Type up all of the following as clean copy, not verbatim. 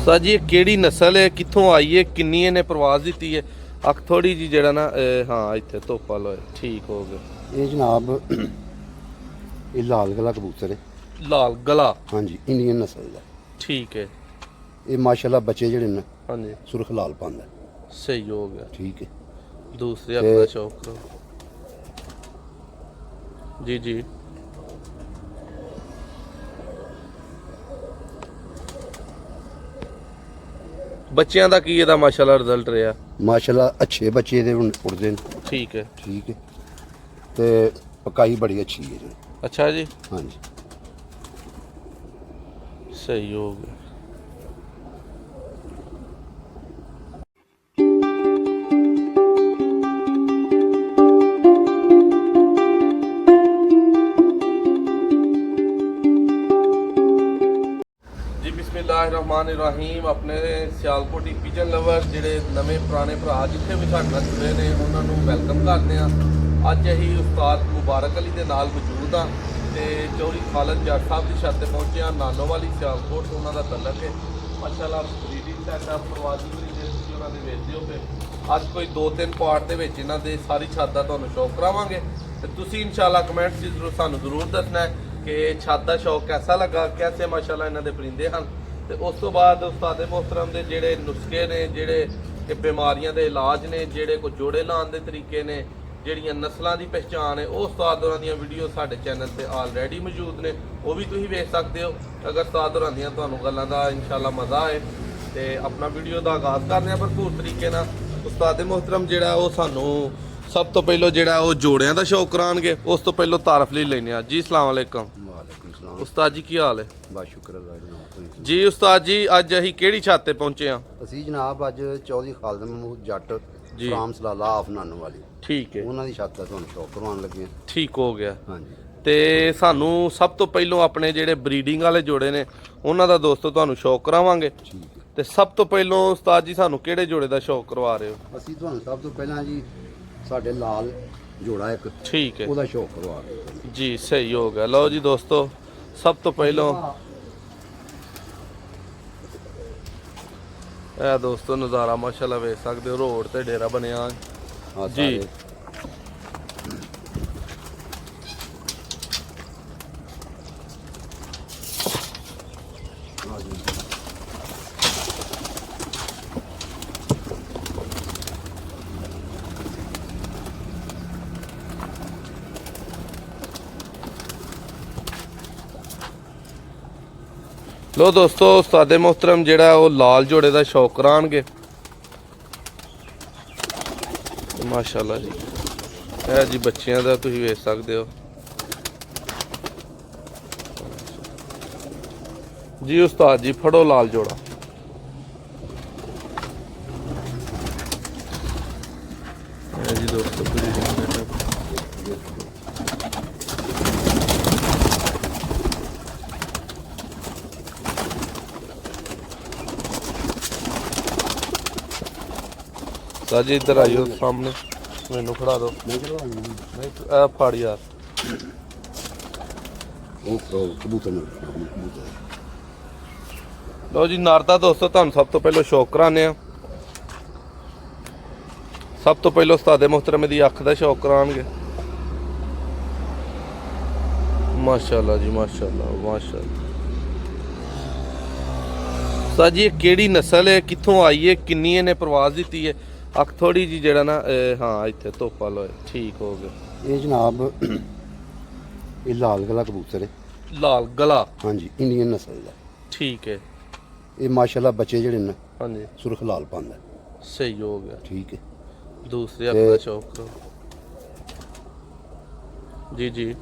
ਸਾ ਜੀ ਇਹ ਕਿਹੜੀ ਨਸਲ ਹੈ, ਕਿੱਥੋਂ ਆਈ ਹੈ, ਕਿੰਨੀ ਇਹਨੇ ਪ੍ਰਵਾਸ ਦਿੱਤੀ ਹੈ? ਅੱਖ ਥੋੜੀ ਜੀ ਜਿਹੜਾ ਨਾ ਹਾਂ ਇੱਥੇ ਧੋਪਾ ਲੋਏ ਠੀਕ ਹੋ ਗਿਆ। ਇਹ ਜਨਾਬ ਇਹ ਲਾਲ ਗਲਾ ਕਬੂਤਰ ਹੈ। ਲਾਲ ਗਲਾ ਹਾਂਜੀ, ਇੰਡੀਅਨ ਨਸਲ ਦਾ। ਠੀਕ ਹੈ। ਇਹ ਮਾਸ਼ਾਅੱਲਾ ਬੱਚੇ ਜਿਹੜੇ ਨੇ ਹਾਂਜੀ ਸੁਰਖ ਲਾਲ ਪਾਉਂਦਾ। ਸਹੀ ਹੋ ਗਿਆ। ਠੀਕ ਹੈ। ਦੂਸਰੇ ਆਪਣਾ ਸ਼ੌਕ ਕਰੋ ਜੀ ਜੀ। ਬੱਚਿਆਂ ਦਾ ਕੀ ਇਹਦਾ ਮਾਸ਼ਾਅੱਲਾ ਰਿਜ਼ਲਟ ਰਿਹਾ? ਮਾਸ਼ਾਅੱਲਾ ਅੱਛੇ ਬੱਚੇ ਇਹਦੇ ਉੜਦੇ ਨੇ। ਠੀਕ ਹੈ। ਠੀਕ ਹੈ ਤੇ ਪਕਾਈ ਬੜੀ ਅੱਛੀ ਹੈ ਜੀ। ਅੱਛਾ ਜੀ। ਹਾਂਜੀ ਸਹੀ ਹੋ ਗਿਆ। जी बिस्मिल्लाहिर्रहमानिर्रहीम। अपने सियालकोटी पिजन लवर ਜਿਹੜੇ ਨਵੇਂ ਪੁਰਾਣੇ ਭਰਾ ਜਿੱਥੇ ਵੀ ਸਾਡੇ ਨਾਲ ਜੁੜੇ ਨੇ ਉਹਨਾਂ ਨੂੰ ਵੈਲਕਮ ਕਰਦੇ ਆ। ਅੱਜ ਅਸੀਂ ਉਸਤਾਦ ਮੁਬਾਰਕ ਅਲੀ ਦੇ ਨਾਲ ਮੌਜੂਦ ਆ ਤੇ ਚੌਧਰੀ ਖਾਲਦ ਜੱਟ ਸਾਹਿਬ ਦੀ ਛੱਤ ਤੇ ਪਹੁੰਚੇ ਆ। ਨਾਨੋ ਵਾਲੀ ਸਿਆਲਕੋਟ ਤੋਂ ਉਹਨਾਂ ਦਾ ਤਲਕ ਹੈ। ਮਾਸ਼ਾਅੱਲਾ ਬਰੀਡਿੰਗ ਸੈਟਅਪ ਪ੍ਰਵਾਸੀ ਬਰੀਡਰ ਤੁਸੀਂ ਉਹਨਾਂ ਦੇ ਵੇਚਦੇ ਹੋ ਪਏ। ਅੱਜ ਕੋਈ 2-3 ਪਾਰਟ ਦੇ ਵਿੱਚ ਇਹਨਾਂ ਦੇ ਸਾਰੀ ਛੱਤ ਦਾ ਤੁਹਾਨੂੰ ਸ਼ੌਕ ਕਰਾਵਾਂਗੇ ਤੇ ਤੁਸੀਂ ਇਨਸ਼ਾਅੱਲਾ ਕਮੈਂਟਸ 'ਚ ਸਾਨੂੰ ਜ਼ਰੂਰ ਦੱਸਣਾ ਹੈ ਕਿ ਛੱਤ ਦਾ ਸ਼ੌਕ कैसा लगा, कैसे माशाअल्लाह ਇਹਨਾਂ ਦੇ ਪਰਿੰਦੇ ਹਨ। ਤੇ ਉਸ ਤੋਂ ਬਾਅਦ ਉਸਤਾਦ ਮੁਹਤਰਮ ਦੇ ਜਿਹੜੇ ਨੁਸਖੇ ਨੇ, ਜਿਹੜੇ ਬਿਮਾਰੀਆਂ ਦੇ ਇਲਾਜ ਨੇ, ਜਿਹੜੇ ਕੋਈ ਜੋੜੇ ਲਾਉਣ ਦੇ ਤਰੀਕੇ ਨੇ, ਜਿਹੜੀਆਂ ਨਸਲਾਂ ਦੀ ਪਹਿਚਾਣ ਹੈ, ਉਹ ਉਸਤਾਦ ਹੋਰਾਂ ਦੀਆਂ ਵੀਡੀਓ ਸਾਡੇ ਚੈਨਲ ਤੇ ਆਲਰੇਡੀ ਮੌਜੂਦ ਨੇ। ਉਹ ਵੀ ਤੁਸੀਂ ਵੇਖ ਸਕਦੇ ਹੋ ਅਗਰ ਉਸਤਾਦ ਹੋਰਾਂ ਦੀਆਂ ਤੁਹਾਨੂੰ ਗੱਲਾਂ ਦਾ ਇਨਸ਼ਾਅੱਲਾ ਮਜ਼ਾ ਆਏ। ਤੇ ਆਪਣਾ ਵੀਡੀਓ ਦਾ ਆਗਾਜ਼ ਕਰਨੇ ਆ ਭਰਪੂਰ ਤਰੀਕੇ ਨਾਲ। ਉਸਤਾਦ ਮੁਹਤਰਮ ਜਿਹੜਾ ਉਹ ਸਾਨੂੰ ਸਭ ਤੋਂ ਪਹਿਲਾਂ ਜਿਹੜਾ ਉਹ ਜੋੜਿਆਂ ਦਾ ਸ਼ੌਕ ਕਰਾਉਣਗੇ। ਉਸ ਤੋਂ ਪਹਿਲਾਂ ਤਾਰਫ ਲਈ ਲੈਣੇ ਆ ਜੀ। अस्सलाम वालेकुम। ਵਾਲੇਕੁਮ ਸਲਾਮ। ਉਸਤਾਦ ਜੀ ਕੀ ਹਾਲ ਹੈ? ਬਸ ਸ਼ੁਕਰ ਅੱਲਾਹ ਦਾ ਜੀ ਉਸਤਾਦ ਜੀ ਅੱਜ ਅਸੀਂ ਕਿਹੜੀ ਛੱਤ ਤੇ ਪਹੁੰਚੇ ਆ? ਅਸੀਂ ਜਨਾਬ ਅੱਜ ਚੌਧਰੀ ਖਾਲਦ ਮਹਿਮੂਦ ਜੱਟ ਜੀ। ਫਰਾਮ ਸਲਾਲਾ ਆਫ ਨਾਨੋ ਵਾਲੀ ਠੀਕ ਹੈ। ਉਹਨਾਂ ਦੀ ਛੱਤ ਦਾ ਤੁਹਾਨੂੰ ਸ਼ੌਕ ਕਰਵਾਉਣ ਲੱਗੇ ਹਾਂ। ਠੀਕ ਹੋ ਗਿਆ। ਹਾਂਜੀ ਤੇ ਸਾਨੂੰ ਸਭ ਤੋਂ ਪਹਿਲਾਂ ਆਪਣੇ ਜਿਹੜੇ ਬਰੀਡਿੰਗ ਵਾਲੇ ਜੋੜੇ ਨੇ ਉਹਨਾਂ ਦਾ ਦੋਸਤੋ ਤੁਹਾਨੂੰ ਸ਼ੌਕ ਕਰਾਵਾਂਗੇ। ਠੀਕ ਹੈ। ਤੇ ਸਭ ਤੋਂ ਪਹਿਲਾਂ ਉਸਤਾਦ ਜੀ ਸਾਨੂੰ ਕਿਹੜੇ ਜੋੜੇ ਦਾ ਸ਼ੌਕ ਕਰਵਾ ਰਹੇ ਹੋ? ਅਸੀਂ ਤੁਹਾਨੂੰ ਸਭ ਤੋਂ ਪਹਿਲਾਂ ਜੀ ਸਾਡੇ ਲਾਲ ਜੋੜਾ ਇੱਕ ਠੀਕ ਹੈ ਉਹਦਾ ਸ਼ੌਕ ਕਰਵਾ ਰਹੇ ਹਾਂ। ਜੀ। ਸਹੀ ਹੋ ਗਿਆ। ਲਓ ਜੀ ਦੋਸਤੋ ਸਭ ਤੋਂ ਪਹਿਲਾਂ ਇਹ ਦੋਸਤੋ ਨਜ਼ਾਰਾ ਮਾਸ਼ਾਅੱਲਾ ਵੇਖ ਸਕਦੇ ਹੋ। ਰੋਡ ਤੇ ਡੇਰਾ ਬਣਿਆ ਹਾਂ ਜੀ। ਸਾਰੇ। ਹਾਂ ਜੀ। ਲੋ ਦੋਸਤੋ ਉਸਤਾਦੇ ਮੁਹਤਰਮ ਜਿਹੜਾ ਉਹ ਲਾਲ ਜੋੜੇ ਦਾ ਸ਼ੌਕ ਕਰਾਉਣਗੇ। ਮਾਸ਼ਾਅੱਲਾ ਜੀ ਇਹ ਜੀ ਬੱਚਿਆਂ ਦਾ ਤੁਸੀਂ ਵੇਖ ਸਕਦੇ ਹੋ ਜੀ। ਉਸਤਾਦ ਜੀ ਫੜੋ ਲਾਲ ਜੋੜਾ। ਇਹ ਜੀ ਦੋਸਤੋ ਸਾਜੀ ਇੱਧਰ ਆਇਓ ਸਾਹਮਣੇ ਮੈਨੂੰ ਖੜਾ ਦਿਓ। ਨਹੀਂ ਕਰਵਾਉਣਾ ਨਹੀਂ ਇਹ ਫੜ ਯਾਰ। ਉਹ ਕਬੂਤਰ ਨੂੰ ਕਬੂਤਰ। ਲਓ ਜੀ ਨਾਰਦਾ ਦੋਸਤੋ ਤੁਹਾਨੂੰ ਸਭ ਤੋਂ ਪਹਿਲਾਂ ਸ਼ੌਕ ਕਰਾਉਂਦੇ ਆ। ਸਭ ਤੋਂ ਪਹਿਲਾਂ ਉਸਤਾਦੇ ਮੁਹਤਰਮ ਦੀ ਅੱਖ ਦਾ ਸ਼ੌਕ ਕਰਾਉਣਗੇ। ਮਾਸ਼ਾਅੱਲਾ ਜੀ ਮਾਸ਼ਾਅੱਲਾ ਮਾਸ਼ਾਅੱਲਾ। ਸਾਜੀ ਇਹ ਕਿਹੜੀ ਨਸਲ ਹੈ, ਕਿੱਥੋਂ ਆਈ ਹੈ, ਕਿੰਨੀ ਇਹਨੇ ਪ੍ਰਵਾਸ ਦਿੱਤੀ ਹੈ? ਅੱਖ ਥੋੜੀ ਜੀ ਜਿਹੜਾ ਨਾ ਹਾਂ ਇੱਥੇ ਧੋਪਾ ਲੋਏ ਠੀਕ ਹੋ ਗਿਆ। ਇਹ ਜਨਾਬ ਇਹ ਲਾਲ ਗਲਾ ਕਬੂਤਰ ਹੈ। ਲਾਲ ਗਲਾ। ਹਾਂਜੀ, ਇੰਡੀਅਨ ਨਸਲ ਦਾ। ਠੀਕ ਹੈ। ਇਹ ਮਾਸ਼ਾਅੱਲਾ ਬੱਚੇ ਜਿਹੜੇ ਨੇ ਹਾਂਜੀ ਸੁਰਖ ਲਾਲ ਪਾਉਂਦਾ। ਸਹੀ ਹੋ ਗਿਆ। ਠੀਕ ਹੈ। ਦੂਸਰੇ ਆਪਣਾ ਸ਼ੌਕ ਕਰੋ ਜੀ ਜੀ।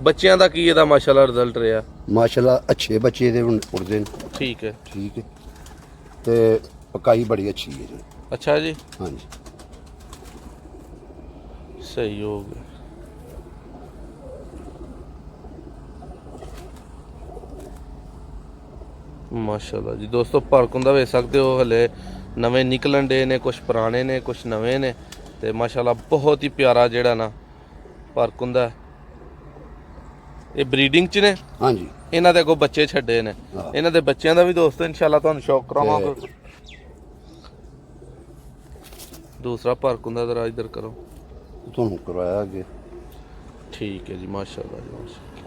ਬੱਚਿਆਂ ਦਾ ਕੀ ਇਹਦਾ ਮਾਸ਼ਾਅੱਲਾ ਰਿਜ਼ਲਟ ਰਿਹਾ? ਮਾਸ਼ਾਅੱਲਾ ਅੱਛੇ ਬੱਚੇ ਇਹਦੇ ਉੜਦੇ ਨੇ। ਠੀਕ ਹੈ। ਠੀਕ ਹੈ ਤੇ ਪਕਾਈ ਬੜੀ ਅੱਛੀ ਹੈ ਜੀ। ਅੱਛਾ ਜੀ। ਹਾਂਜੀ ਸਹੀ ਹੋ ਗਿਆ। ਮਾਸ਼ਾਅੱਲਾ ਜੀ ਦੋਸਤੋ ਭਰਕ ਹੁੰਦਾ ਵੇਖ ਸਕਦੇ ਹੋ। ਹਲੇ ਨਵੇਂ ਨਿਕਲਣ ਦੇ ਨੇ, ਕੁਝ ਪੁਰਾਣੇ ਨੇ, ਕੁਝ ਨਵੇਂ ਨੇ ਤੇ ਮਾਸ਼ਾਅੱਲਾ ਬਹੁਤ ਹੀ ਪਿਆਰਾ ਜਿਹੜਾ ਨਾ ਭਰਕ ਹੁੰਦਾ। ਇਹ ਬਰੀਡਿੰਗ ਚ ਨੇ, ਹਾਂਜੀ ਇਹਨਾਂ ਦੇ ਅੱਗੋਂ ਬੱਚੇ ਛੱਡੇ ਨੇ। ਹਾਂ। ਇਹਨਾਂ ਦੇ ਬੱਚਿਆਂ ਦਾ ਵੀ ਦੋਸਤੋ ਇਨਸ਼ਾਅੱਲਾ ਤੁਹਾਨੂੰ ਸ਼ੌਕ ਕਰਾਵਾਂਗੇ। ਦੂਸਰਾ ਭਰਕੁੰਦਾ ਜ਼ਰਾ ਇੱਧਰ ਕਰੋ। ਤੁਹਾਨੂੰ ਕਰਵਾਇਆ ਅੱਗੇ। ਠੀਕ ਹੈ ਜੀ, ਮਾਸ਼ਾਅੱਲਾ ਜੀ ਮਾਸ਼ਾਅੱਲਾ,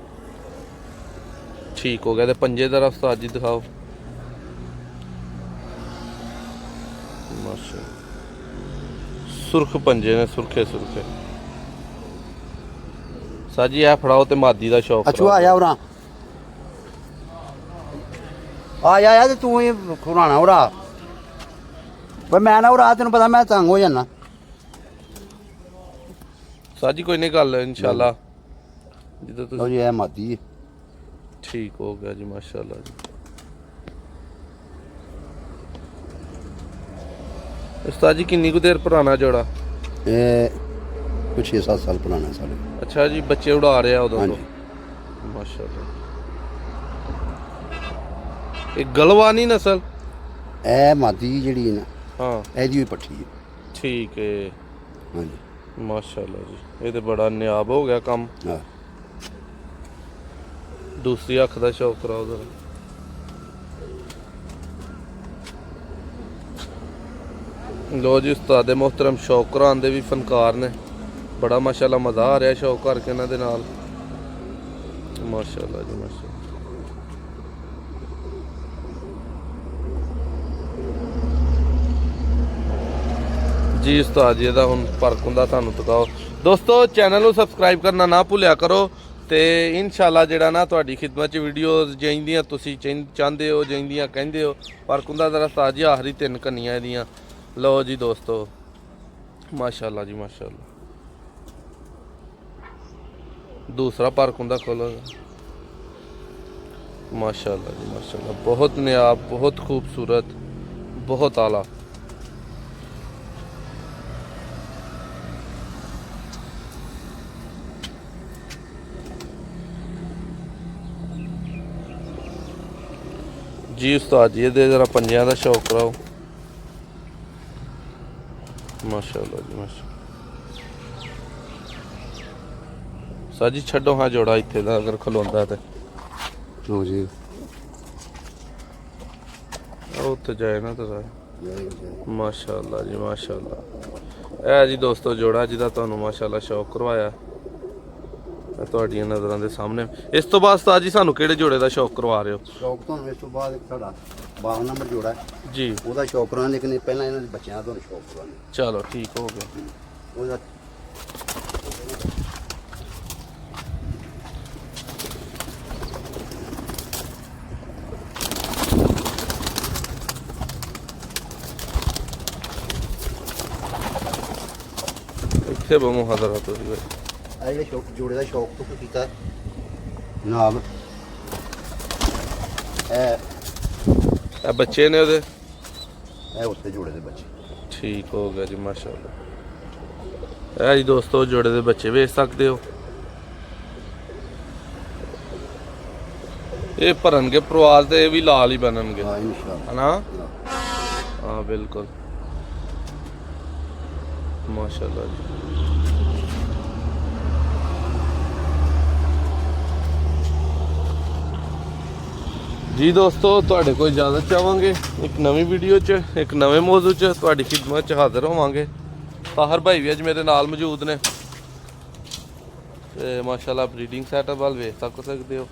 ਠੀਕ ਹੋ ਗਿਆ। ਤੇ ਪੰਜੇ ਦਾ ਉਸਤਾਦ ਜੀ ਦਿਖਾਓ। ਮਾਸ਼ਾਅੱਲਾ ਸੁਰਖ ਪੰਜੇ ਨੇ, ਸੁਰਖੇ ਸੁਰਖੇ। ਸਾਜੀ ਇਹ ਫੜਾਓ ਤੇ ਮਾਦੀ ਦਾ ਸ਼ੌਕ ਅਛੂ ਆ ਜਾ ਉਰਾ, ਆ ਜਾ ਤੇ ਤੂੰ ਹੀ ਖੁਰਾਣਾ ਉਰਾ। ਪਰ ਮੈਂ ਨਾ ਉਰਾ, ਤੈਨੂੰ ਪਤਾ ਮੈਂ ਤੰਗ ਹੋ ਜਾਣਾ। ਸਾਜੀ ਕੋਈ ਨਹੀਂ, ਗੱਲ ਇਨਸ਼ਾਅੱਲਾ ਜਿੱਦਾਂ ਲਓ ਤੁਸੀਂ। ਜੀ ਇਹ ਮਾਦੀ ਹੈ। ਠੀਕ ਹੋ ਗਿਆ ਜੀ, ਮਾਸ਼ਾਅੱਲਾ ਜੀ। ਉਸਤਾਦ ਜੀ ਕਿੰਨੀ ਕੁ ਦੇਰ ਪੁਰਾਣਾ ਜੋੜਾ? ਇਹ ਕੁਛ 6-7 ਸਾਲ ਪੁਰਾਣਾ ਸਾਡੇ। ਅੱਛਾ ਜੀ, ਬੱਚੇ ਉਡਾ ਰਿਹਾ ਉਦੋਂ ਤੋਂ। ਹਾਂਜੀ ਮਾਸ਼ਾਅੱਲਾ। ਇਹ ਗਲਵਾਨੀ ਨਸਲ? ਇਹ ਮਾਦੀ ਜਿਹੜੀ ਹੈ ਨਾ, ਹਾਂ ਇਹਦੀ ਵੀ ਪੱਠੀ ਹੈ। ਠੀਕ ਹੈ, ਹਾਂਜੀ ਮਾਸ਼ਾਅੱਲਾ ਜੀ। ਇਹ ਤੇ ਬੜਾ ਨਿਆਬ ਹੋ ਗਿਆ ਕੰਮ। ਹਾਂ। ਦੂਸਰੀ ਅੱਖ ਦਾ ਸ਼ੌਕ ਕਰਾਓ ਜ਼ਰਾ। ਲੋ ਜੀ, ਉਸਤਾਦ ਮੁਹਤਰਮ ਸ਼ੌਕ ਕਰਾਉਣ ਦੇ ਵੀ ਫਨਕਾਰ ਨੇ। ਬੜਾ ਮਾਸ਼ਾਅੱਲਾ ਮਜ਼ਾ ਆ ਰਿਹਾ ਸ਼ੌਕ ਕਰਕੇ ਇਹਨਾਂ ਦੇ ਨਾਲ। ਮਾਸ਼ਾਅੱਲਾ ਜੀ ਮਾਸ਼ਾਅੱਲਾ। ਜੀ ਉਸਤਾਦ ਜੀ ਦਾ ਹੁਣ ਭਰਕੁੰਦਾ ਤੁਹਾਨੂੰ ਦਿਖਾਓ। ਦੋਸਤੋ ਚੈਨਲ ਨੂੰ ਸਬਸਕ੍ਰਾਈਬ ਕਰਨਾ ਨਾ ਭੁੱਲਿਆ ਕਰੋ। ਤੇ ਇਨਸ਼ਾਅੱਲਾ ਜਿਹੜਾ ਨਾ ਤੁਹਾਡੀ ਖਿਦਮਤ 'ਚ ਵੀਡੀਓਜ਼ ਚਾਹੀਦੀਆਂ ਤੁਸੀਂ ਚਾਹੁੰਦੇ ਹੋ, ਚਾਹੀਦੀਆਂ ਕਹਿੰਦੇ ਹੋ। ਭਰਕੁੰਦਾ ਦਾ ਉਸਤਾਦ ਜੀ ਆਖਰੀ 3 ਕੰਨੀਆਂ ਇਹਦੀਆਂ। ਲਓ ਜੀ ਦੋਸਤੋ, ਮਾਸ਼ਾਅੱਲਾ ਜੀ ਮਾਸ਼ਾਅੱਲਾ। ਦੂਸਰਾ ਭਰਕੁੰਦਾ ਖੋਲੋ। ਮਾਸ਼ਾਅੱਲਾ ਜੀ ਮਾਸ਼ਾਅੱਲਾ, ਬਹੁਤ ਨਿਆਬ, ਬਹੁਤ खूबसूरत, बहुत आला। जी उस्ताद जी दे जरा पंजियां दा शौक कराओ। माशाअल्लाह जी माशाअल्लाह। साजी छड्डो हाँ जोड़ा इत्थे दा अगर खलोंदा ते। ਲਓ ਜੀ उत्थे जाए ना तो माशाअल्लाह जी माशाअल्लाह। ਇਹ ਜੀ ਦੋਸਤੋ ਜੋੜਾ ਜਿਹਦਾ ਤੁਹਾਨੂੰ ਮਾਸ਼ਾਅੱਲਾ ਸ਼ੌਕ ਕਰਵਾਇਆ ਤੁਹਾਡੀਆਂ ਨਜ਼ਰਾਂ ਦੇ ਸਾਹਮਣੇ। ਇਸ ਤੋਂ ਬਾਅਦ ਉਸਤਾਦ ਜੀ ਸਾਨੂੰ ਕਿਹੜੇ ਜੋੜੇ ਦਾ ਸ਼ੌਕ ਕਰਵਾ ਰਹੇ ਹੋ? ਸ਼ੌਕ ਤੁਹਾਨੂੰ ਇਸ ਤੋਂ ਬਾਅਦ ਇੱਕ ਸਾਡਾ 52 ਨੰਬਰ ਜੋੜਾ ਹੈ, ਜੀ ਉਹਦਾ ਸ਼ੌਕ ਕਰਾਉਣਾ। ਲੇਕਿਨ ਪਹਿਲਾਂ ਇਹਨਾਂ ਦੇ ਬੱਚਿਆਂ ਦਾ ਤੁਹਾਨੂੰ ਸ਼ੌਕ ਕਰਾਉਣਾ। ਚਲੋ ਠੀਕ ਹੋ ਗਿਆ। ਉਹਦਾ ਇੱਥੇ ਬਮੋ ਹਜ਼ਰਤ ਤੁਸੀਂ ਬਈ। ਇਹ ਜਿਹੜੇ ਸ਼ੌਕ ਜੋੜੇ ਦਾ ਸ਼ੌਕ ਤੋਂ ਕੀਤਾ ਨਾਲ ਇਹ ਬੱਚੇ ਨੇ ਉਹਦੇ? ਇਹ ਉੱਤੇ ਜੋੜੇ ਦੇ ਬੱਚੇ। ਠੀਕ ਹੋ ਗਿਆ ਜੀ ਮਾਸ਼ਾਅੱਲਾ। ਇਹ ਜੀ ਦੋਸਤੋ ਜੋੜੇ ਦੇ ਬੱਚੇ ਵੇਚ ਸਕਦੇ ਹੋ। ਇਹ ਭਰਨਗੇ ਪ੍ਰਵਾਸ ਤੇ ਇਹ ਵੀ ਲਾਲ ਹੀ ਬਣਨਗੇ ਹਾਂ ਇਨਸ਼ਾਅੱਲਾ। ਹਨਾ? हाँ बिल्कुल माशाल्लाह जी। जी दोस्तों ਤੁਹਾਡੇ ਕੋਲ ਇਜਾਜ਼ਤ ਚਾਹਾਂਗੇ ਇੱਕ ਨਵੀਂ ਵੀਡੀਓ 'ਚ ਇੱਕ ਨਵੇਂ ਮੌਜੂ 'ਚ ਤੁਹਾਡੀ ਖਿਦਮਤ 'ਚ ਹਾਜ਼ਰ ਹੋਵਾਂਗੇ। ਤਾਹਰ ਭਾਈ ਵੀ ਅੱਜ ਮੇਰੇ ਨਾਲ ਮੌਜੂਦ ਨੇ ਤੇ ਮਾਸ਼ਾਅੱਲਾ ਬਰੀਡਿੰਗ ਸੈਟਅਪ ਵੱਲ ਵੇਖ ਸਕਦੇ ਹੋ।